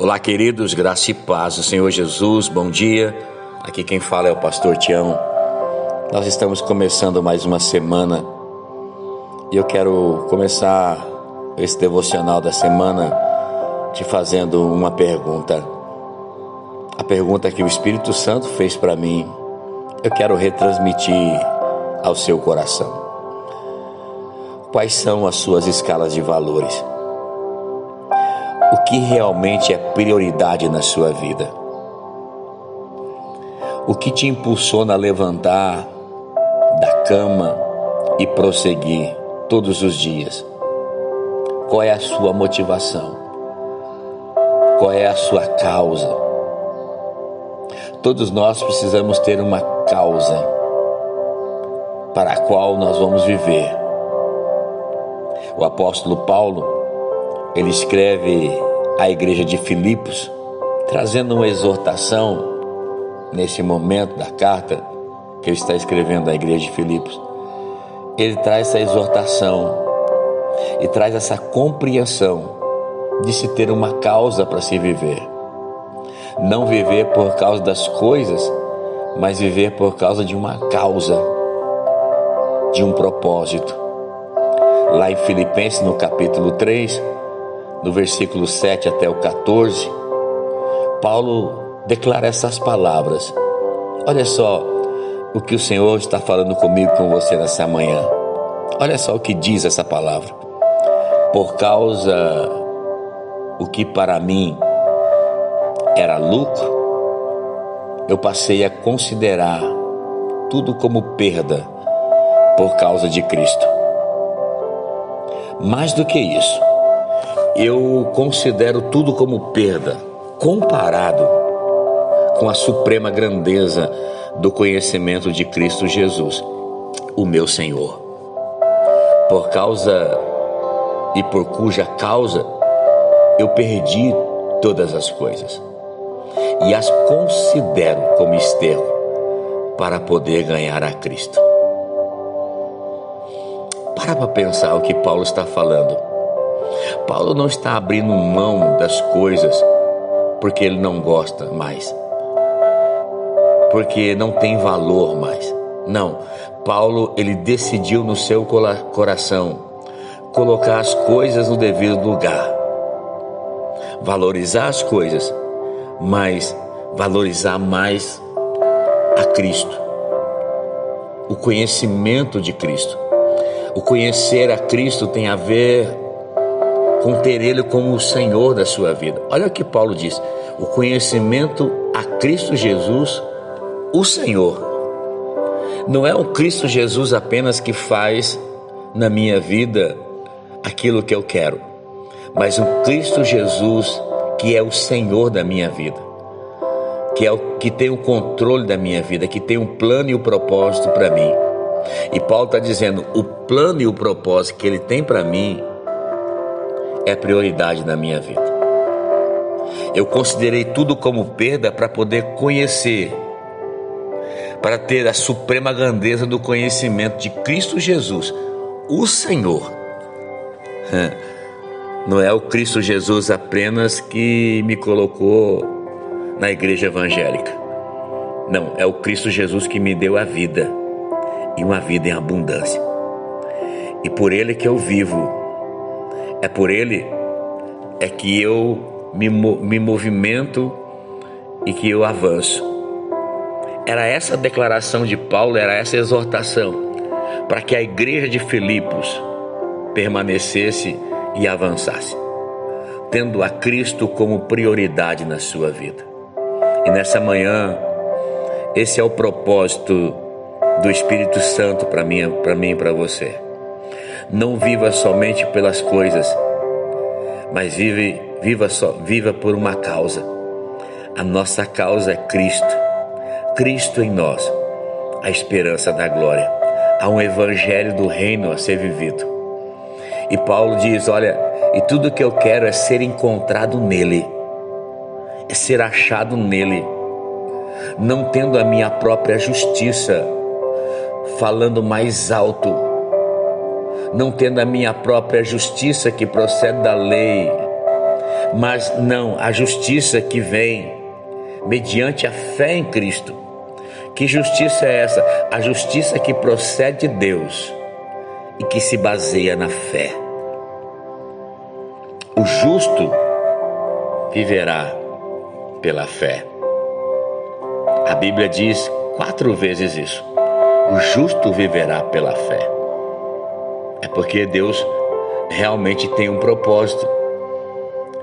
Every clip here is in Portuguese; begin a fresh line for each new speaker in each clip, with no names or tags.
Olá, queridos, graça e paz do Senhor Jesus, bom dia. Aqui quem fala é o pastor Tião. Nós estamos começando mais uma semana e eu quero começar esse devocional da semana te fazendo uma pergunta. A pergunta que o Espírito Santo fez para mim, eu quero retransmitir ao seu coração. Quais são as suas escalas de valores? O que realmente é prioridade na sua vida? O que te impulsiona a levantar da cama e prosseguir todos os dias? Qual é a sua motivação? Qual é a sua causa? Todos nós precisamos ter uma causa para a qual nós vamos viver. O apóstolo Paulo, ele escreve à igreja de Filipos, trazendo uma exortação nesse momento da carta que ele está escrevendo à igreja de Filipos. Ele traz essa exortação e traz essa compreensão de se ter uma causa para se viver. Não viver por causa das coisas, mas viver por causa de uma causa, de um propósito. Lá em Filipenses, no capítulo 3, no versículo 7 até o 14, Paulo declara essas palavras. Olha só o que o Senhor está falando comigo e com você nessa manhã. Olha só o que diz essa palavra. Por causa o que para mim era lucro, eu passei a considerar tudo como perda por causa de Cristo. Mais do que isso, eu considero tudo como perda, comparado com a suprema grandeza do conhecimento de Cristo Jesus, o meu Senhor. Por causa e por cuja causa eu perdi todas as coisas e as considero como esterco para poder ganhar a Cristo. Para pensar o que Paulo está falando. Paulo não está abrindo mão das coisas porque ele não gosta mais, porque não tem valor mais. Não, Paulo, ele decidiu no seu coração colocar as coisas no devido lugar, valorizar as coisas, mas valorizar mais a Cristo, o conhecimento de Cristo. O conhecer a Cristo tem a ver com ter Ele como o Senhor da sua vida. Olha o que Paulo diz: o conhecimento a Cristo Jesus, o Senhor. Não é o Cristo Jesus apenas que faz na minha vida aquilo que eu quero, mas o Cristo Jesus que é o Senhor da minha vida, que é o que tem o controle da minha vida, que tem um plano e um propósito para mim. E Paulo está dizendo, o plano e o propósito que ele tem para mim é prioridade na minha vida. Eu considerei tudo como perda para poder conhecer, para ter a suprema grandeza do conhecimento de Cristo Jesus, o Senhor. Não é o Cristo Jesus apenas que me colocou na igreja evangélica. Não, é o Cristo Jesus que me deu a vida, e uma vida em abundância. E por Ele que eu vivo. É por Ele é que eu me movimento e que eu avanço. Era essa a declaração de Paulo, era essa a exortação, para que a igreja de Filipos permanecesse e avançasse, tendo a Cristo como prioridade na sua vida. E nessa manhã, esse é o propósito do Espírito Santo para mim e para você. Não viva somente pelas coisas, mas viva por uma causa. A nossa causa é Cristo. Cristo em nós, a esperança da glória. Há um evangelho do reino a ser vivido. E Paulo diz, olha, e tudo que eu quero é ser encontrado nele, é ser achado nele, não tendo a minha própria justiça falando mais alto, não tendo a minha própria justiça que procede da lei, Mas não, a justiça que vem mediante a fé em Cristo. Que justiça é essa? A justiça que procede de Deus e que se baseia na fé. O justo viverá pela fé. A Bíblia diz 4 vezes isso. O justo viverá pela fé. É porque Deus realmente tem um propósito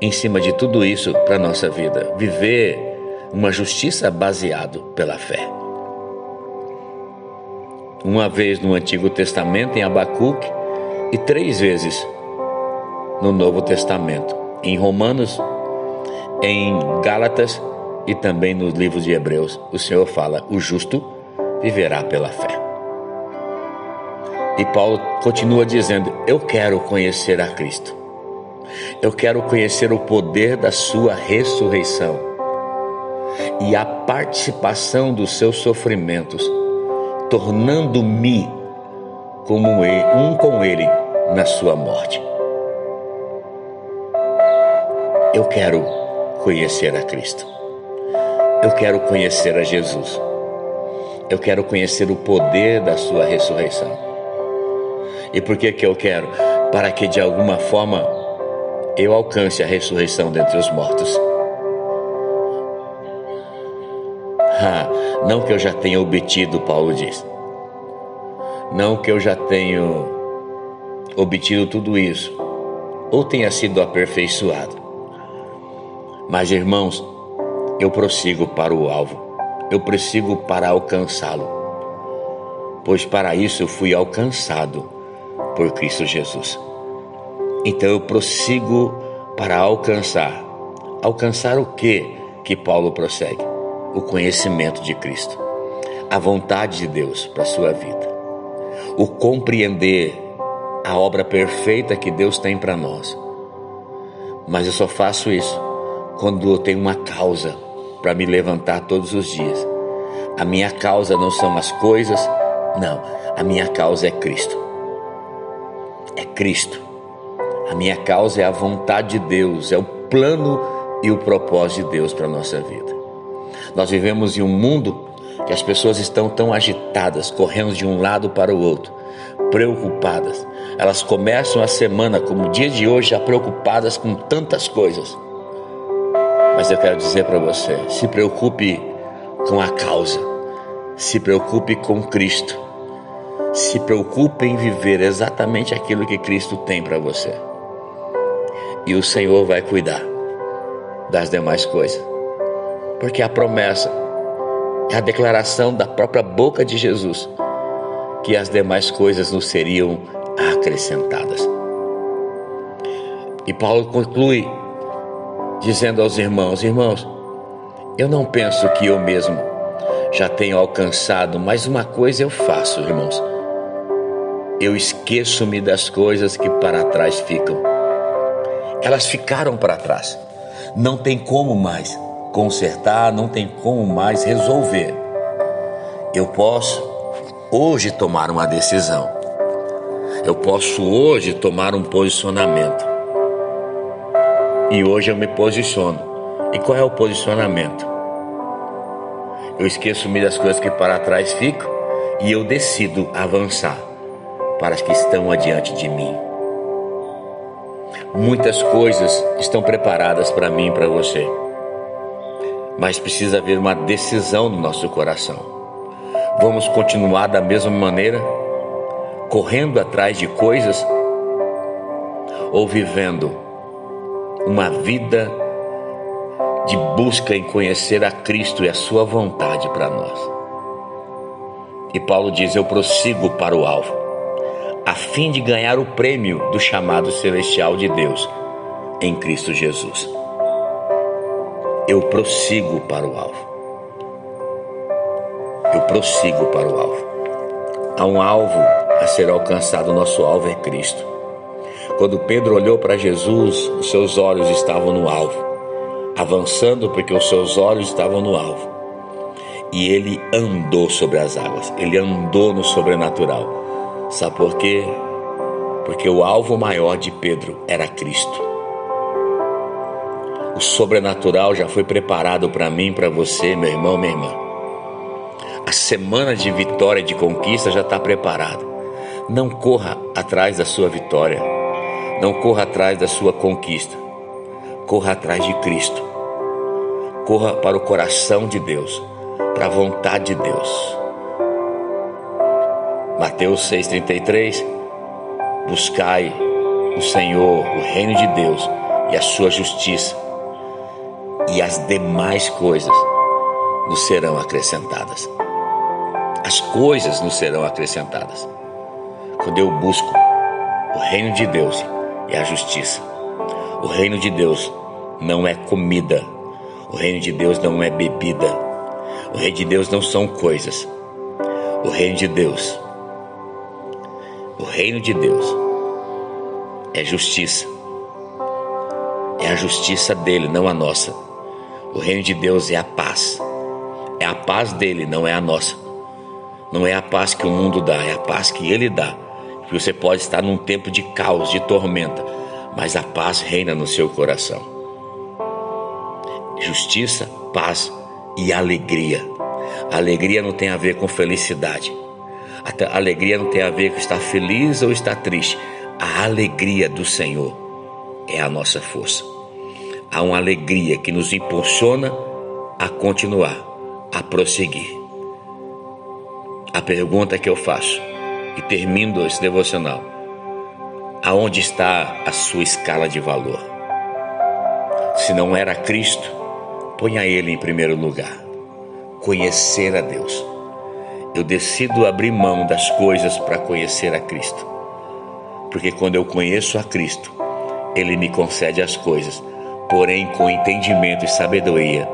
em cima de tudo isso para a nossa vida. Viver uma justiça baseado pela fé. Uma vez no Antigo Testamento, em Abacuque, e 3 vezes no Novo Testamento, em Romanos, em Gálatas e também nos livros de Hebreus. O Senhor fala: o justo viverá pela fé. E Paulo continua dizendo: eu quero conhecer a Cristo. Eu quero conhecer o poder da sua ressurreição e a participação dos seus sofrimentos, tornando-me como um com ele na sua morte. Eu quero conhecer a Cristo. Eu quero conhecer a Jesus. Eu quero conhecer o poder da sua ressurreição. E por que eu quero? Para que de alguma forma eu alcance a ressurreição dentre os mortos. Não que eu já tenha obtido, Paulo diz. Não que eu já tenha obtido tudo isso, ou tenha sido aperfeiçoado. Mas, irmãos, eu prossigo para o alvo. Eu prossigo para alcançá-lo. Pois para isso eu fui alcançado por Cristo Jesus. Então eu prossigo para alcançar. Alcançar o que Paulo prossegue? O conhecimento de Cristo. A vontade de Deus para a sua vida. O compreender a obra perfeita que Deus tem para nós. Mas eu só faço isso quando eu tenho uma causa para me levantar todos os dias. A minha causa não são as coisas, não. A minha causa é Cristo. É Cristo. A minha causa é a vontade de Deus, é o plano e o propósito de Deus para a nossa vida. Nós vivemos em um mundo que as pessoas estão tão agitadas, correndo de um lado para o outro, preocupadas. Elas começam a semana, como o dia de hoje, já preocupadas com tantas coisas. Mas eu quero dizer para você, se preocupe com a causa, se preocupe com Cristo, se preocupe em viver exatamente aquilo que Cristo tem para você. E o Senhor vai cuidar das demais coisas, porque a promessa é a declaração da própria boca de Jesus que as demais coisas nos seriam acrescentadas. E Paulo conclui dizendo aos irmãos: irmãos, eu não penso que eu mesmo já tenho alcançado, mas uma coisa eu faço, irmãos. Eu esqueço-me das coisas que para trás ficam. Elas ficaram para trás. Não tem como mais consertar, não tem como mais resolver. Eu posso hoje tomar uma decisão. Eu posso hoje tomar um posicionamento. E hoje eu me posiciono. E qual é o posicionamento? Eu esqueço-me das coisas que para trás ficam e eu decido avançar para as que estão adiante de mim. Muitas coisas estão preparadas para mim e para você, mas precisa haver uma decisão no nosso coração. Vamos continuar da mesma maneira, correndo atrás de coisas, ou vivendo uma vida de busca em conhecer a Cristo e a sua vontade para nós? E Paulo diz: eu prossigo para o alvo, a fim de ganhar o prêmio do chamado celestial de Deus em Cristo Jesus. Eu prossigo para o alvo. Eu prossigo para o alvo. Há um alvo a ser alcançado, o nosso alvo é Cristo. Quando Pedro olhou para Jesus, os seus olhos estavam no alvo, avançando porque os seus olhos estavam no alvo. E ele andou sobre as águas, ele andou no sobrenatural. Sabe por quê? Porque o alvo maior de Pedro era Cristo. O sobrenatural já foi preparado para mim, para você, meu irmão, minha irmã. A semana de vitória e de conquista já está preparada. Não corra atrás da sua vitória. Não corra atrás da sua conquista. Corra atrás de Cristo. Corra para o coração de Deus, para a vontade de Deus. Mateus 6,33: buscai o Senhor, o reino de Deus e a sua justiça, e as demais coisas nos serão acrescentadas. As coisas nos serão acrescentadas. Quando eu busco o reino de Deus e a justiça. O reino de Deus não é comida. O reino de Deus não é bebida. O reino de Deus não são coisas. O reino de Deus é justiça. É a justiça dele, não a nossa. O reino de Deus é a paz. É a paz dele, não é a nossa. Não é a paz que o mundo dá, é a paz que ele dá. Porque você pode estar num tempo de caos, de tormenta, mas a paz reina no seu coração. Justiça, paz e alegria. A alegria não tem a ver com felicidade. A alegria não tem a ver com estar feliz ou estar triste. A alegria do Senhor é a nossa força. Há uma alegria que nos impulsiona a continuar, a prosseguir. A pergunta que eu faço e termino esse devocional: aonde está a sua escala de valor? Se não era Cristo, ponha Ele em primeiro lugar. Conhecer a Deus. Eu decido abrir mão das coisas para conhecer a Cristo. Porque quando eu conheço a Cristo, Ele me concede as coisas, porém com entendimento e sabedoria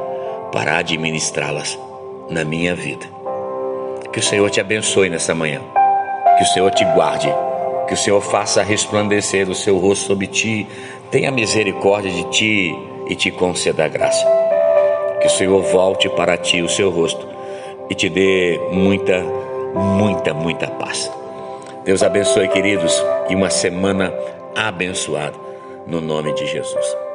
para administrá-las na minha vida. Que o Senhor te abençoe nessa manhã. Que o Senhor te guarde. Que o Senhor faça resplandecer o seu rosto sobre ti, tenha misericórdia de ti e te conceda a graça. Que o Senhor volte para ti o seu rosto e te dê muita, muita, muita paz. Deus abençoe, queridos, e uma semana abençoada, no nome de Jesus.